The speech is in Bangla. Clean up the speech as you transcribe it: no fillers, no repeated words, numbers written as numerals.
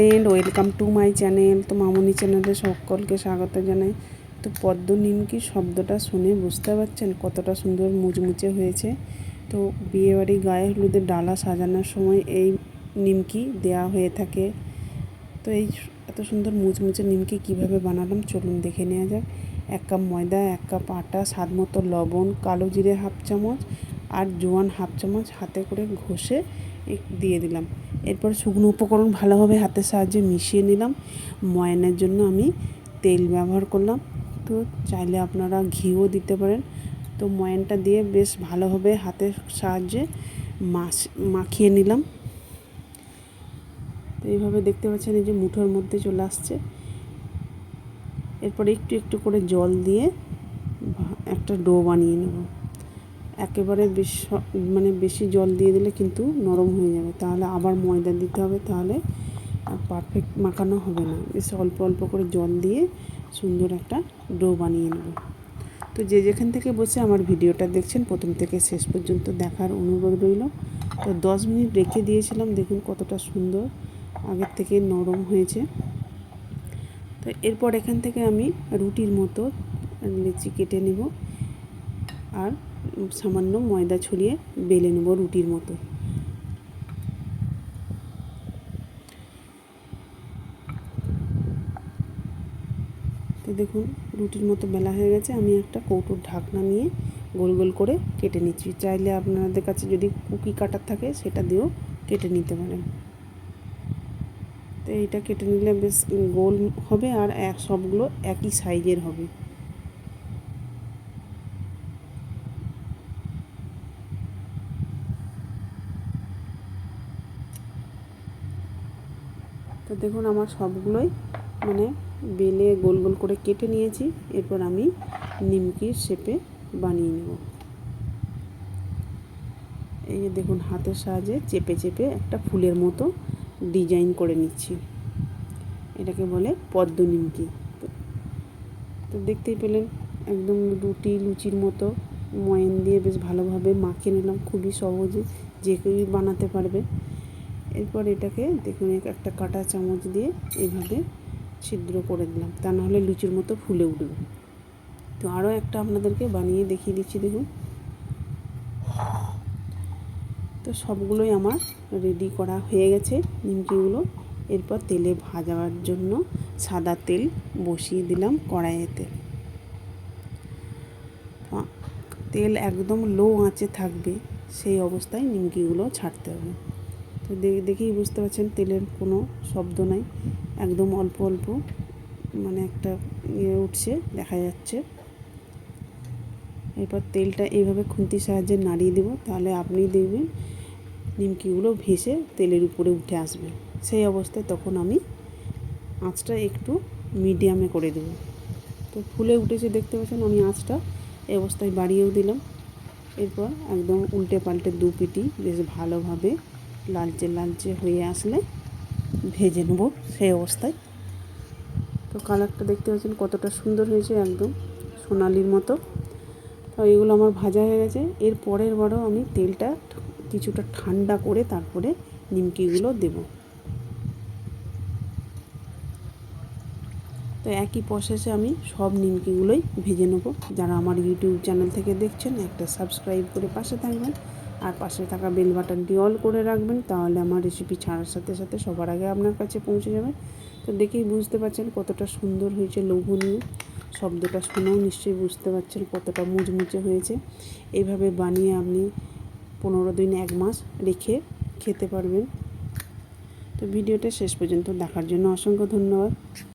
Friend, welcome to my channel. তো মামনি চ্যানেলে সকলকে স্বাগত জানাই। তো পদ্ম নিমকি শব্দটা শুনে বুঝতে পারছেন কতটা সুন্দর মুচমুচে হয়েছে। তো বিয়েবাড়ি গায়ে হলুদের ডালা সাজানোর সময় এই নিমকি দেয়া হয়ে থাকে। তো এই এত সুন্দর মুচমুচে নিমকি কিভাবে বানালাম চলুন দেখে নেওয়া যাক। 1 কাপ ময়দা, 1 কাপ আটা, স্বাদ মতো লবণ, কালো জিরে হাফ চামচ আর জোয়ান হাফ চামচ হাতে করে ঘষে দিয়ে দিলাম। এরপর শুকনো উপকরণ ভালোভাবে হাতের সাহায্যে মিশিয়ে নিলাম। ময়ানের জন্য আমি তেল ব্যবহার করলাম। তো চাইলে আপনারা ঘিও দিতে পারেন। তো ময়ানটা দিয়ে বেশ ভালোভাবে হাতের সাহায্যে মাখিয়ে নিলাম। তো এইভাবে দেখতে পাচ্ছেন এই যে মুঠোর মধ্যে চলে আসছে। এরপর একটু একটু করে জল দিয়ে একটা ডো বানিয়ে নেব। একেবারে বেশি জল দিয়ে দিলে কিন্তু নরম হয়ে যাবে, তাহলে আবার ময়দা দিতে হবে, তাহলে পারফেক্ট মাখানো হবে না। বেশ অল্প অল্প করে জল দিয়ে সুন্দর একটা ডো বানিয়ে নেব। তো যে যেখান থেকে বসে আমার ভিডিওটা দেখছেন প্রথম থেকে শেষ পর্যন্ত দেখার অনুরোধ রইল। তো 10 মিনিট রেখে দিয়েছিলাম, দেখুন কতটা সুন্দর আগের থেকে নরম হয়েছে। তো এরপর এখান থেকে আমি রুটির মতো লেচি কেটে নেব আর সামান্য ময়দা ছড়িয়ে বেলে নেব রুটির মতো। তো দেখুন রুটির মতো বেলা হয়ে গেছে। আমি একটা কৌটোর ঢাকনা নিয়ে গোল গোল করে কেটে নিচ্ছি। চাইলে আপনাদের কাছে যদি কুকি কাটার থাকে সেটা দিয়েও কেটে নিতে পারেন। তো এইটা কেটে নিলে বেশ গোল হবে আর সবগুলো একই সাইজের হবে। তো দেখুন আমার সবগুলোই বেলে গোল গোল করে কেটে নিয়েছি। এরপর আমি নিমকির শেপে বানিয়ে নেব। এই যে দেখুন হাতের সাহায্যে চেপে চেপে একটা ফুলের মতো ডিজাইন করে নিচ্ছি। এটাকে বলে পদ্ম নিমকি। তো দেখতেই পেলেন একদম লুচির মতো ময়ান দিয়ে বেশ ভালোভাবে মাখিয়ে নিলাম। খুবই সহজে যে কেউই বানাতে পারবে। এরপর এটাকে দেখুন একটা কাঁটা চামচ দিয়ে এইভাবে ছিদ্র করে দিলাম, তা নাহলে লুচির মতো ফুলে উঠবে। তো আরও একটা আপনাদেরকে বানিয়ে দেখিয়ে দিচ্ছি দেখুন। তো সবগুলোই আমার রেডি করা হয়ে গেছে নিমকিগুলো। এরপর তেলে ভাজার জন্য সাদা তেল বসিয়ে দিলাম কড়াইয়েতে। তেল একদম লো আঁচে থাকবে, সেই অবস্থায় নিমকিগুলো ছাড়তে হবে। তো দেখেই বুঝতে পারছেন তেলের কোনো শব্দ নাই, একদম অল্প অল্প একটা উঠছে দেখা যাচ্ছে। এরপর তেলটা এইভাবে খুন্তির সাহায্যে নাড়িয়ে দেব, তাহলে আপনি দেখবেন নিমকিগুলো ভেসে তেলের উপরে উঠে আসবে। সেই অবস্থায় তখন আমি আঁচটা একটু মিডিয়ামে করে দেব। তো ফুলে উঠেছে দেখতে পাচ্ছেন, আমি আঁচটা এই অবস্থায় বাড়িয়েও দিলাম। এরপর একদম উল্টে পাল্টে দু পিটি বেশ ভালোভাবে লালচে লালচে হয়ে আসলে ভেজে নেব সেই অবস্থায়। তো কালারটা দেখতে পাচ্ছেন কতটা সুন্দর হয়েছে, একদম সোনালির মতো। তো এগুলো আমার ভাজা হয়ে গেছে। এর পরের বারও আমি তেলটা কিছুটা ঠান্ডা করে তারপরে নিমকিগুলো দেব। তো একই প্রসেসে আমি সব নিমকিগুলোই ভেজে নেব। যারা আমার ইউটিউব চ্যানেল থেকে দেখছেন একটা সাবস্ক্রাইব করে পাশে থাকবেন আর পাশে থাকা বেল বাটনটি অল করে রাখবেন, তাহলে আমার রেসিপি ছাড়ার সাথে সাথে সবার আগে আপনার কাছে পৌঁছে যাবে। তো দেখেই বুঝতে পারছেন কতটা সুন্দর হয়েছে, লোভনীয়। শব্দটা শুনেও নিশ্চয়ই বুঝতে পারছেন কতটা মুচমুচে হয়েছে। এইভাবে বানিয়ে আপনি 15 দিন 1 মাস রেখে খেতে পারবেন। তো ভিডিওটা শেষ পর্যন্ত দেখার জন্য অসংখ্য ধন্যবাদ।